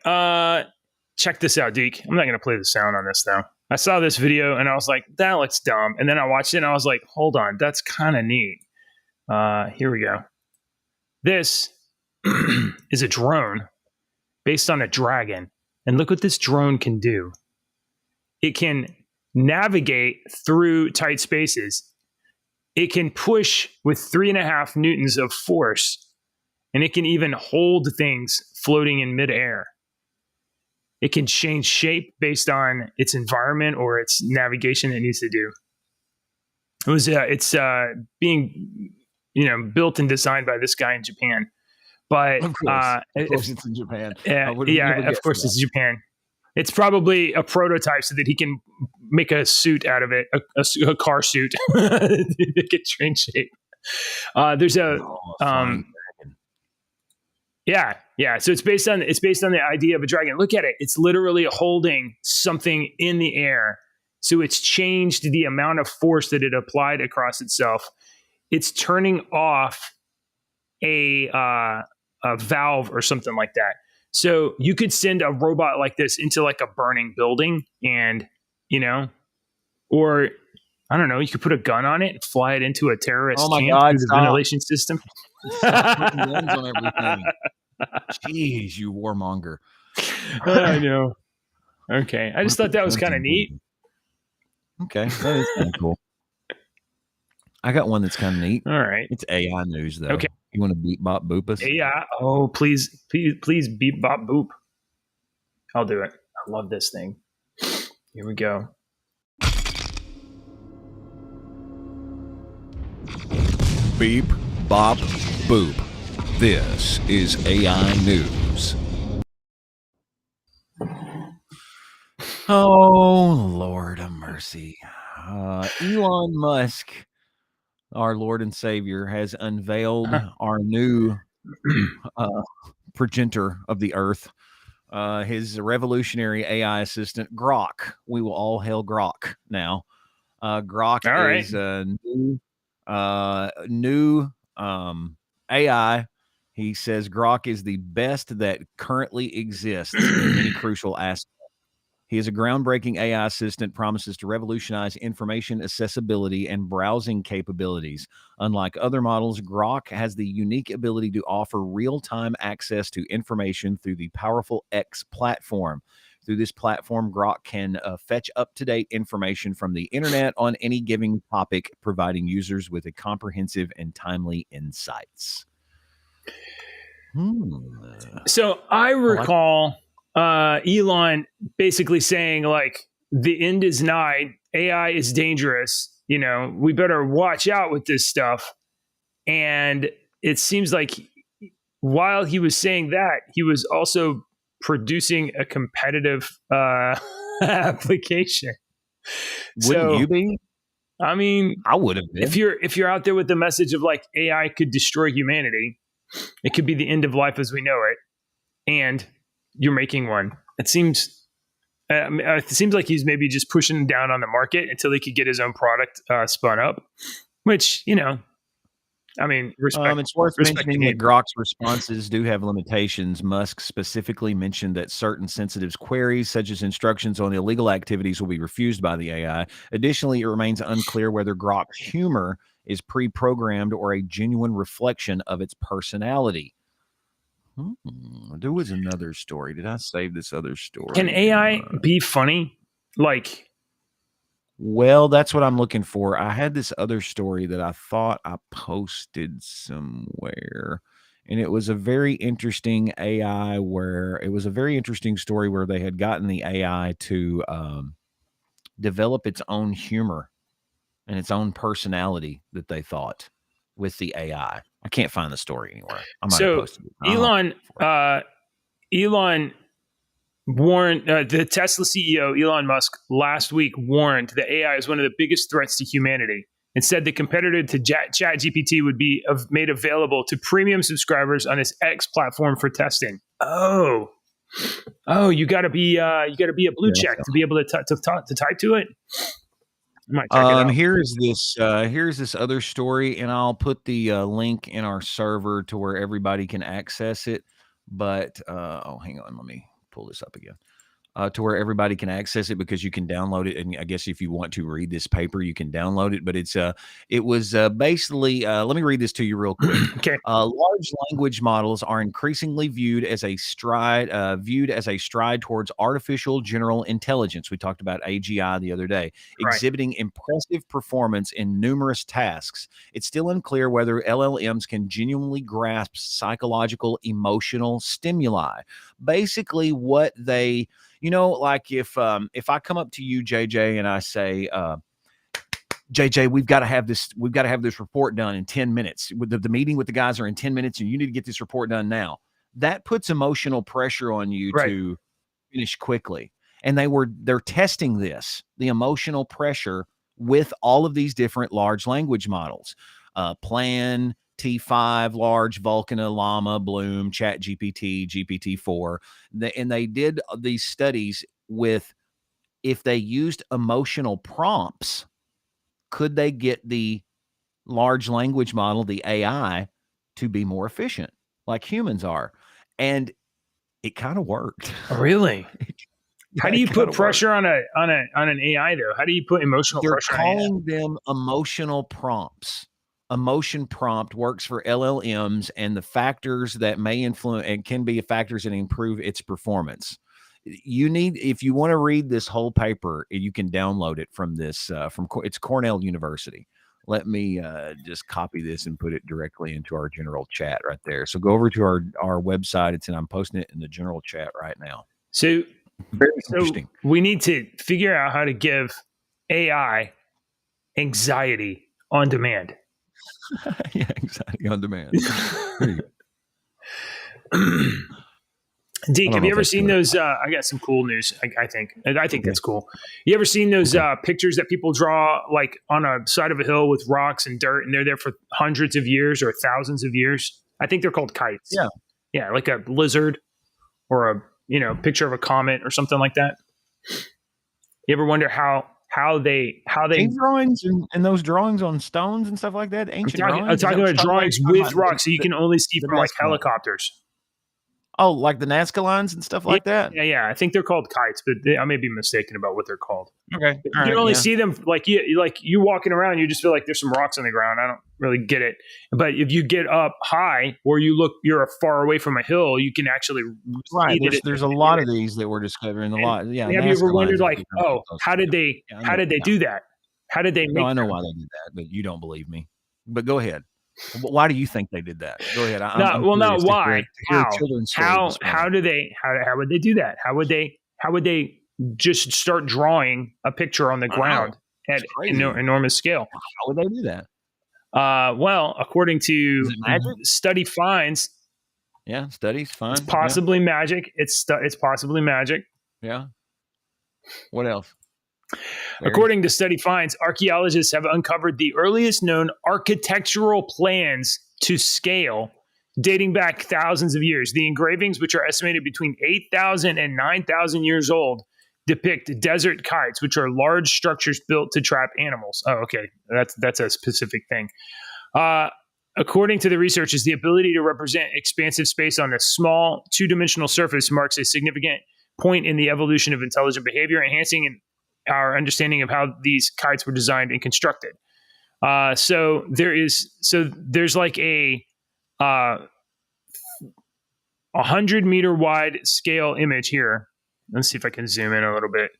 Check this out, Deke. I'm not going to play the sound on this, though. I saw this video and I was like, that looks dumb. And then I watched it and I was like, hold on, that's kind of neat. Here we go. This is a drone based on a dragon. And look what this drone can do. It can navigate through tight spaces. It can push with 3.5 newtons of force. And it can even hold things floating in midair. It can change shape based on its environment or its navigation it needs to do. It's being, built and designed by this guy in Japan. But of course it's in Japan. Of course it's Japan. It's probably a prototype so that he can make a suit out of it, a car suit to get train shape. There's a Yeah. So it's based on the idea of a dragon. Look at it. It's literally holding something in the air So it's changed the amount of force that it applied across itself. It's turning off a valve or something like that. So you could send a robot like this into like a burning building and, or I don't know, you could put a gun on it and fly it into a terrorist camp through the ventilation system. Stop putting guns on everything. Jeez, you warmonger. I know. Okay. I just thought that was kind of neat. Okay. That is kind of cool. I got one that's kind of neat. All right. It's AI news, though. Okay. You want to beep, bop, boop us? AI. Oh, please beep, bop, boop. I'll do it. I love this thing. Here we go. Beep, bop, boop. This is AI News. Oh, Lord of mercy. Elon Musk, our Lord and Savior, has unveiled our new progenitor of the earth, his revolutionary AI assistant, Grok. We will all hail Grok now. Grok is a new AI. He says Grok is the best that currently exists in many crucial aspects. He is a groundbreaking AI assistant, promises to revolutionize information accessibility and browsing capabilities. Unlike other models, Grok has the unique ability to offer real-time access to information through the powerful X platform. Through this platform, Grok can fetch up-to-date information from the internet on any given topic, providing users with a comprehensive and timely insights. So I recall Elon basically saying, like, the end is nigh, AI is dangerous, we better watch out with this stuff. And it seems like while he was saying that, he was also producing a competitive application. Wouldn't you be? I mean, I would have been. If you're out there with the message of like AI could destroy humanity, it could be the end of life as we know it, and you're making one. It seems like he's maybe just pushing down on the market until he could get his own product spun up, which, I mean, it's worth mentioning that Grok's responses do have limitations. Musk specifically mentioned that certain sensitive queries, such as instructions on illegal activities, will be refused by the AI. Additionally, it remains unclear whether Grok's humor is pre-programmed or a genuine reflection of its personality. There was another story. Did I save this other story? Can AI be funny? Well, that's what I'm looking for. I had this other story that I thought I posted somewhere, and it was a very interesting AI where it was a very interesting story where they had gotten the AI to develop its own humor and its own personality that they thought with the AI. I can't find the story anywhere. I might have posted it. Elon warned the Tesla CEO Elon Musk last week warned that AI is one of the biggest threats to humanity and said the competitor to ChatGPT would be made available to premium subscribers on his X platform for testing. Oh, you got to be a blue check to be able to type to it. I might check it out. Here's this other story, and I'll put the link in our server to where everybody can access it. But hang on, let me pull this up again. To where everybody can access it, because you can download it. And I guess if you want to read this paper, you can download it. But it was basically, let me read this to you real quick. Okay. Large language models are increasingly viewed as a stride towards artificial general intelligence. We talked about AGI the other day, exhibiting impressive performance in numerous tasks. It's still unclear whether LLMs can genuinely grasp psychological, emotional stimuli. Basically, what they like if I come up to you, JJ, and I say, JJ, we've got to have this report done in 10 minutes. The meeting with the guys are in 10 minutes, and you need to get this report done now. That puts emotional pressure on you to finish quickly. And they're testing the emotional pressure with all of these different large language models. Plan, T5, Large, Vulcana, Llama, Bloom, ChatGPT, GPT-4. And they did these studies with if they used emotional prompts, could they get the large language model, the AI, to be more efficient like humans are? And it kind of worked. Really? How do you put pressure worked. on an AI though? How do you put emotional pressure on AI? They're calling them emotional prompts. Emotion prompt works for LLMs and the factors that may influence and can be factors that improve its performance. You need, if you want to read this whole paper, you can download it from this, it's Cornell University. Let me just copy this and put it directly into our general chat right there. So go over to our website. I'm posting it in the general chat right now. So very interesting. We need to figure out how to give AI anxiety on demand. Yeah, anxiety on demand. Deke, have you ever seen those? I got some cool news. I think that's cool. You ever seen those pictures that people draw like on a side of a hill with rocks and dirt, and they're there for hundreds of years or thousands of years? I think they're called kites. Yeah, like a lizard or a picture of a comet or something like that. You ever wonder how they drawings and those drawings on stones and stuff like that? Ancient drawings? I'm talking about drawings with rocks, so you can only see from like helicopters. Oh, like the Nazca lines and stuff like that? Yeah. I think they're called kites, but I may be mistaken about what they're called. Okay. You can only see them like you walking around, you just feel like there's some rocks on the ground. I don't really get it. But if you get up high or you're far away from a hill, you can actually see there's a lot of these that we're discovering. Have you ever wondered like, how did they do that? How did they make I know why they did that, but you don't believe me. But go ahead. Why do you think they did that? Go ahead. Not why. How would they do that? How would they just start drawing a picture on the ground at enormous scale? How would they do that? Well, according to study finds, studies find it's possibly magic. It's possibly magic. Yeah. What else? According to study finds, archaeologists have uncovered the earliest known architectural plans to scale, dating back thousands of years. The engravings, which are estimated between 8,000 and 9,000 years old, depict desert kites, which are large structures built to trap animals. Oh, okay. That's a specific thing. According to the researchers, the ability to represent expansive space on a small two-dimensional surface marks a significant point in the evolution of intelligent behavior, enhancing our understanding of how these kites were designed and constructed. So there's like a 100-meter wide scale image here. Let's see if I can zoom in a little bit.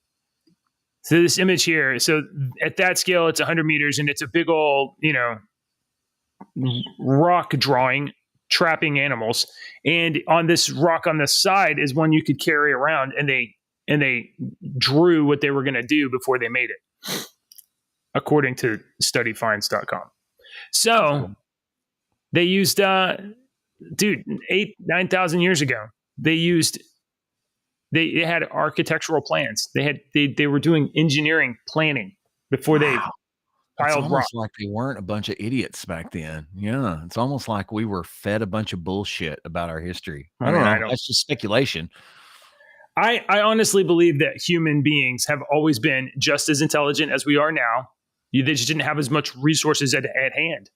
So this image here, so at that scale, it's 100 meters, and it's a big old, rock drawing trapping animals. And on this rock on the side is one you could carry around, and they drew what they were going to do before they made it, according to studyfinds.com. So they used, 9,000 years ago, they had architectural plans. They were doing engineering planning before they piled rock. Like they weren't a bunch of idiots back then. Yeah. It's almost like we were fed a bunch of bullshit about our history. I don't know. That's just speculation. I honestly believe that human beings have always been just as intelligent as we are now. They just didn't have as much resources at hand.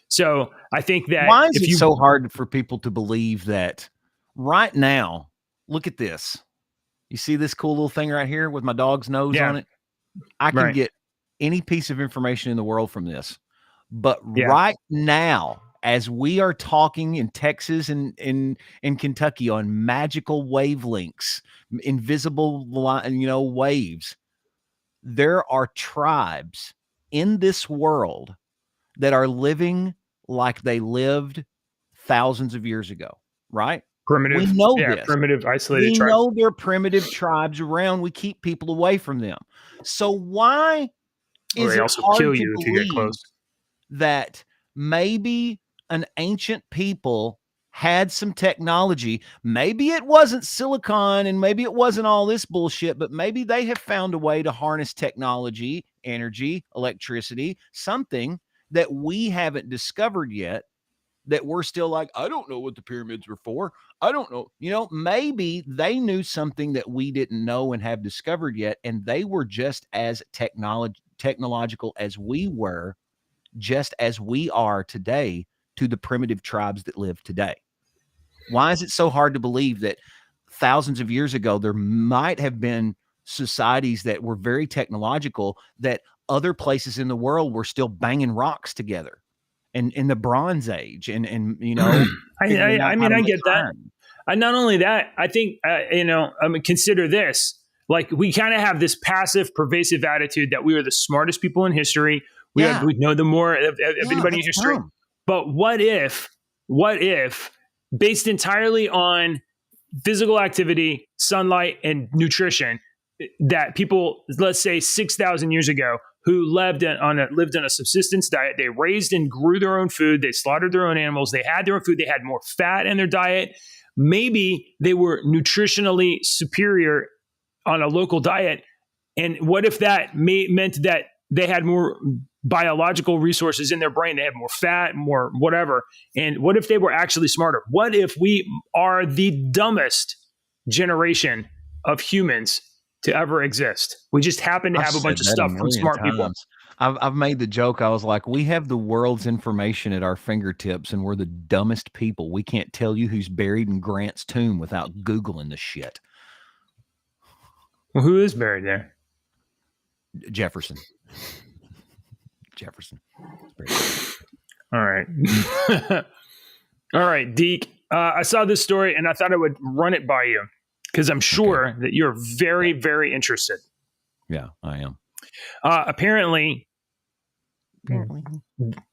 So I think that why is it so hard for people to believe that right now? Look at this. You see this cool little thing right here with my dog's nose on it? I can get any piece of information in the world from this. But right now, as we are talking in Texas and in Kentucky on magical wavelengths, invisible waves, there are tribes in this world that are living like they lived thousands of years ago, right? Primitive, we know this. Primitive, isolated tribes. We know they're primitive tribes around. We keep people away from them. So why is it also hard kill to you if you get close? That maybe an ancient people had some technology? Maybe it wasn't silicon and maybe it wasn't all this bullshit, but maybe they have found a way to harness technology, energy, electricity, something that we haven't discovered yet. that we're still like, I don't know what the pyramids were for. I don't know. Maybe they knew something that we didn't know and have discovered yet, and they were just as technological as we were, just as we are today to the primitive tribes that live today. Why is it so hard to believe that thousands of years ago there might have been societies that were very technological, that other places in the world were still banging rocks together, and in the Bronze Age, and I get that. Not only that, I think consider this. Like, we kind of have this passive, pervasive attitude that we are the smartest people in history. We know the more of anybody in history. Dumb. But what if, based entirely on physical activity, sunlight, and nutrition, that people, let's say 6,000 years ago, who lived on a subsistence diet, they raised and grew their own food, they slaughtered their own animals, they had their own food, they had more fat in their diet. Maybe they were nutritionally superior on a local diet. And what if that meant that they had more biological resources in their brain? They had more fat, more whatever. And what if they were actually smarter? What if we are the dumbest generation of humans to ever exist? We just happen to have a bunch of stuff from smart people. I've made the joke. I was like, we have the world's information at our fingertips, and we're the dumbest people. We can't tell you who's buried in Grant's tomb without Googling the shit. Well, who is buried there? Jefferson. All right. All right, Deke. I saw this story and I thought I would run it by you because I'm sure that you're very, very interested. Yeah, I am. Apparently,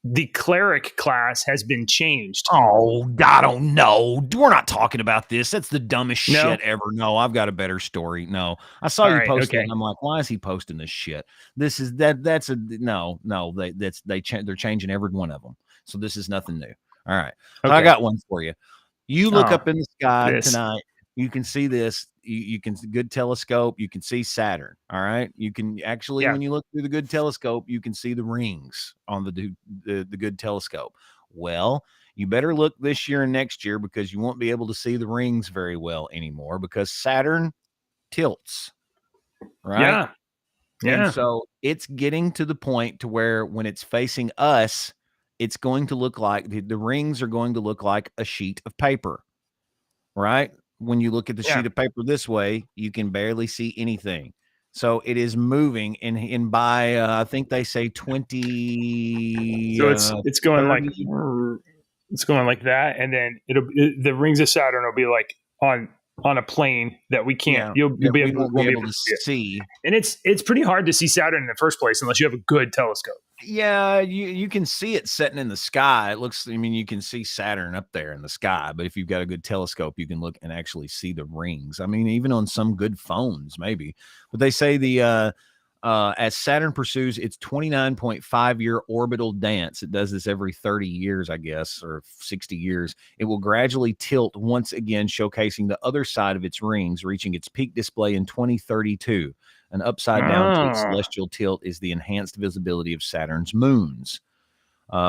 the cleric class has been changed. Oh, I don't know. We're not talking about this. That's the dumbest shit ever. No, I've got a better story. No, I saw you post it, and I'm like, why is he posting this shit? This is that's a no. They're changing every one of them. So this is nothing new. All right, so I got one for you. You look up in the sky tonight. You can see this. You can good telescope. You can see Saturn. All right. You can actually, when you look through the good telescope, you can see the rings on the good telescope. Well, you better look this year and next year, because you won't be able to see the rings very well anymore, because Saturn tilts. Right. Yeah. And so it's getting to the point to where when it's facing us, it's going to look like the rings are going to look like a sheet of paper. Right. When you look at the sheet of paper this way, you can barely see anything. So it is moving, and by I think they say 20. So it's going 30. It's going like that, and then the rings of Saturn will be like on a plane that we can't. You'll be able to see. And it's pretty hard to see Saturn in the first place unless you have a good telescope. Yeah, you can see it setting in the sky. It looks, you can see Saturn up there in the sky, but if you've got a good telescope, you can look and actually see the rings. Even on some good phones, maybe. But they say as Saturn pursues its 29.5-year orbital dance, it does this every 30 years, I guess, or 60 years, it will gradually tilt once again, showcasing the other side of its rings, reaching its peak display in 2032. An upside-down celestial tilt is the enhanced visibility of Saturn's moons.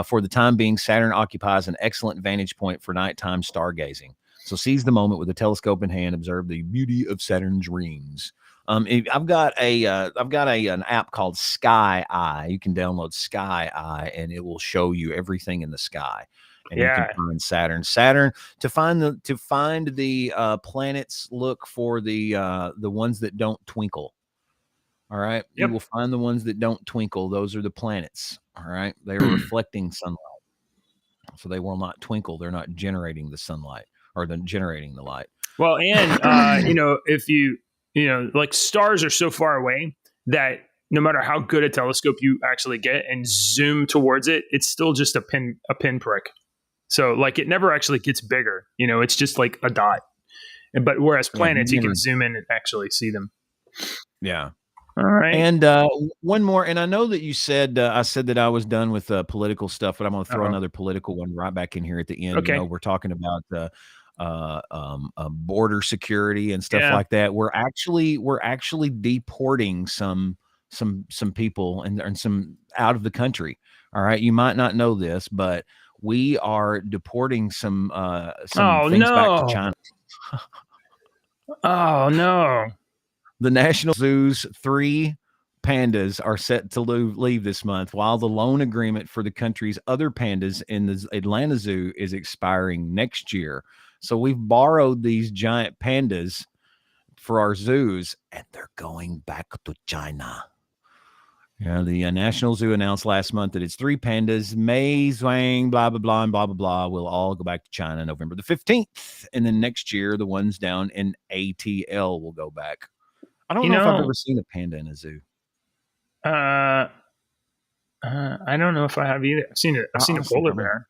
For the time being, Saturn occupies an excellent vantage point for nighttime stargazing. So seize the moment with a telescope in hand, observe the beauty of Saturn's rings. I've got an app called Sky Eye. You can download Sky Eye, and it will show you everything in the sky. And you can find Saturn to find the planets. Look for the ones that don't twinkle. All right. Yep. You will find the ones that don't twinkle. Those are the planets. All right. They are reflecting sunlight. So they will not twinkle. They're not generating the sunlight, or they're generating the light. Well, and, if like, stars are so far away that no matter how good a telescope you actually get and zoom towards it, it's still just a pinprick. So, like, it never actually gets bigger. It's just like a dot. But whereas planets, you can zoom in and actually see them. Yeah. All right. And one more, and I know that you said I said that I was done with political stuff, but I'm going to throw another political one right back in here at the end. Okay. We're talking about border security and stuff like that. We're actually deporting some people and some out of the country. All right, you might not know this, but we are deporting some things back to China. Oh no. The National Zoo's 3 pandas are set to leave this month, while the loan agreement for the country's other pandas in the Atlanta Zoo is expiring next year. So we've borrowed these giant pandas for our zoos, and they're going back to China. Yeah, the National Zoo announced last month that its 3 pandas, Mei, Zhuang, blah, blah, blah, and blah, blah, blah, will all go back to China November the 15th. And then next year, the ones down in ATL will go back. I don't know if I've ever seen a panda in a zoo. I don't know if I have either. I've seen a polar bear.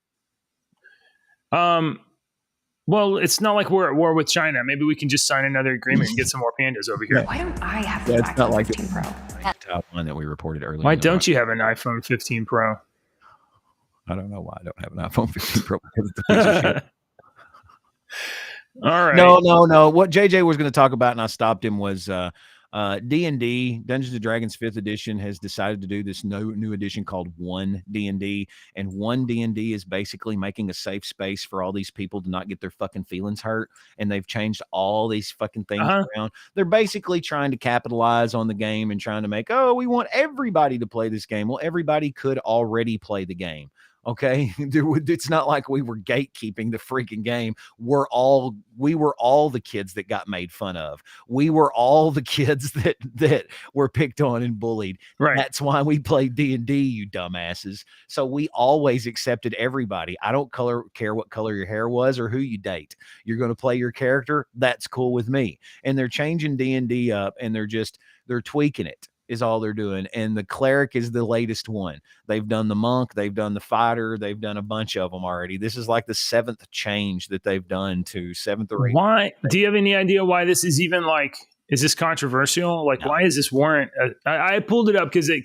Well, it's not like we're at war with China. Maybe we can just sign another agreement and get some more pandas over here. Why don't I have the iPhone 15 Pro? One that we reported earlier. Why don't you have an iPhone 15 Pro? I don't know why I don't have an iPhone 15 Pro, because it's a piece of shit. All right. No. What JJ was going to talk about, and I stopped him, was D&D, Dungeons & Dragons 5th edition, has decided to do this new edition called One D&D, and One D&D is basically making a safe space for all these people to not get their fucking feelings hurt, and they've changed all these fucking things around. They're basically trying to capitalize on the game and trying to make, we want everybody to play this game. Well, everybody could already play the game. Okay, it's not like we were gatekeeping the freaking game. We were all the kids that got made fun of. We were all the kids that were picked on and bullied. Right. That's why we played D&D, you dumbasses. So we always accepted everybody. I don't care what color your hair was or who you date. You're going to play your character. That's cool with me. And they're changing D&D up, and they're tweaking it. Is all they're doing. And the cleric is the latest one. They've done the monk, they've done the fighter, they've done a bunch of them already. This is like the 7th change that they've done to 7th or 8th. Why? Do you have any idea why this is even is this controversial? Like, why is this warrant? I pulled it up because it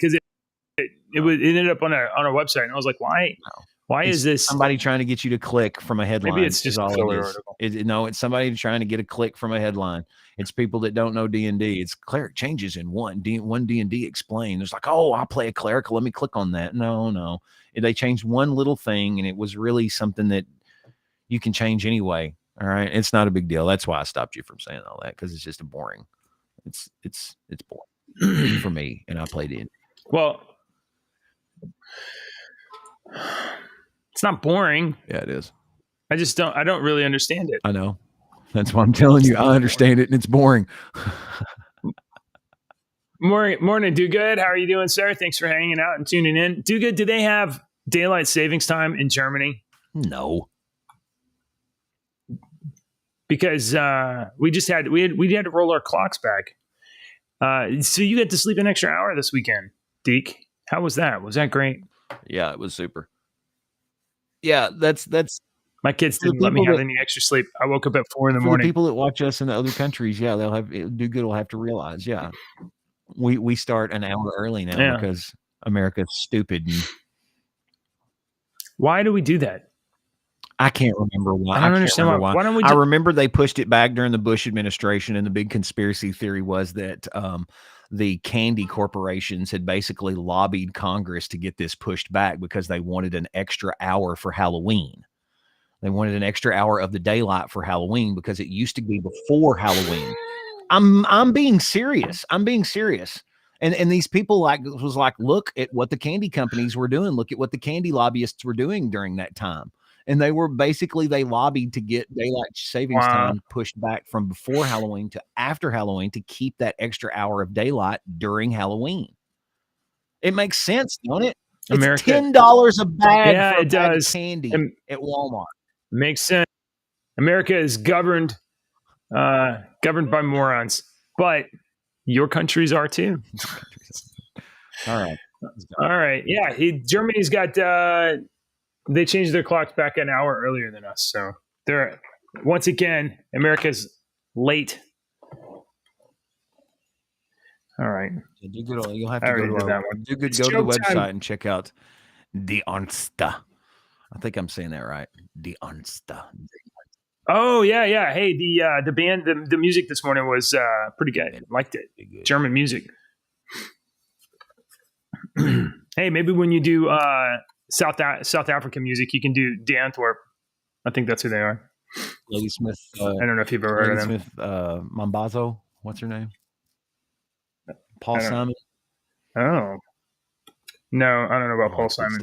ended up on our website, and I was like, why? No. Why is this somebody trying to get you to click from a headline? Maybe it's just all it is. No, it's somebody trying to get a click from a headline. It's people that don't know D&D. It's cleric changes in one D&D explained. It's like, I'll play a cleric. Let me click on that. No. They changed one little thing, and it was really something that you can change anyway. All right. It's not a big deal. That's why I stopped you from saying all that, because it's just boring. It's boring for me, and I played D&D. Well, it's not boring. Yeah, it is. I don't really understand it. I know. That's why I'm telling you. I understand it, and it's boring. Morning, Do Good. How are you doing, sir? Thanks for hanging out and tuning in. Do Good, do they have daylight savings time in Germany? No. Because we had to roll our clocks back. So you get to sleep an extra hour this weekend, Deke. How was that? Was that great? Yeah, it was super. Yeah, that's my kids didn't let me have any extra sleep. I woke up at 4 a.m. The people that watch us in the other countries, yeah, Do Good will have to realize, yeah, we start an hour early now because America's stupid. And why do we do that? I can't remember why. I don't understand why. Why don't we? I remember they pushed it back during the Bush administration, and the big conspiracy theory was that the candy corporations had basically lobbied Congress to get this pushed back because they wanted an extra hour for Halloween. They wanted an extra hour of the daylight for Halloween because it used to be before Halloween. I'm being serious. And these people was like, look at what the candy companies were doing. Look at what the candy lobbyists were doing during that time. And they lobbied to get daylight savings time pushed back from before Halloween to after Halloween to keep that extra hour of daylight during Halloween. It makes sense, don't it? It's $10 a bag for a bag of candy at Walmart. Makes sense. America is governed by morons, but your countries are too. All right. Yeah, Germany's got. They changed their clocks back an hour earlier than us, so they're once again America's late. All right. You'll have to go to the website and check out Die Ernste. I think I'm saying that right. Die Ernste. Oh yeah. Hey, the band, the music this morning was pretty good. Liked it. German music. Hey, maybe when you do South African music. You can do De Antwerp. I think that's who they are. Lady Smith. I don't know if you've ever heard of them. Smith, Mambazo. What's her name? Paul Simon. Oh, no, I don't know about Paul Simon.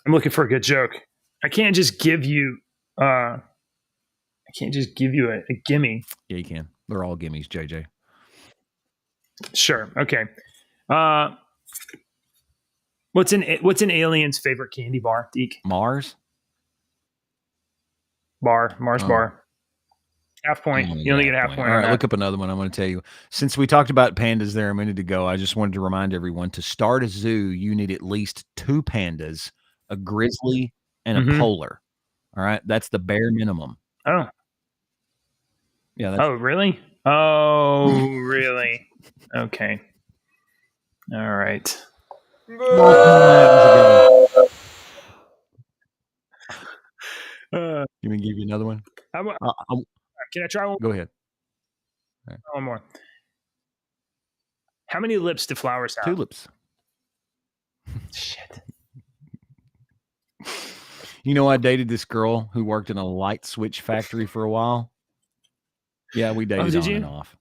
I'm looking for a good joke. I can't just give you. A gimme. Yeah, you can. They're all gimmies, JJ. Sure. Okay. What's an alien's favorite candy bar, Deke? Mars bar. Half point. You only get a half point. All right, look up another one. I'm going to tell you. Since we talked about pandas there a minute ago, I just wanted to remind everyone to start a zoo, you need at least 2 pandas, a grizzly, and a polar. All right, that's the bare minimum. Oh. Yeah. Oh, really? Oh, really? Okay. All right. You mean give you another one? Can I try one? Go ahead. Right. One more. How many lips do flowers have? 2 lips. Shit. You know, I dated this girl who worked in a light switch factory for a while. Yeah, we dated on and off.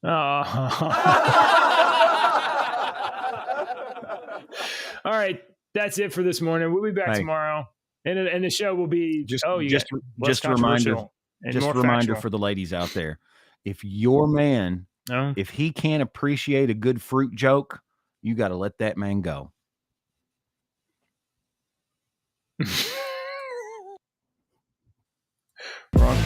Oh. All right. That's it for this morning. We'll be back tomorrow. And the show will be just a reminder. Just a reminder for the ladies out there. If your man, if he can't appreciate a good fruit joke, you got to let that man go. Wrong.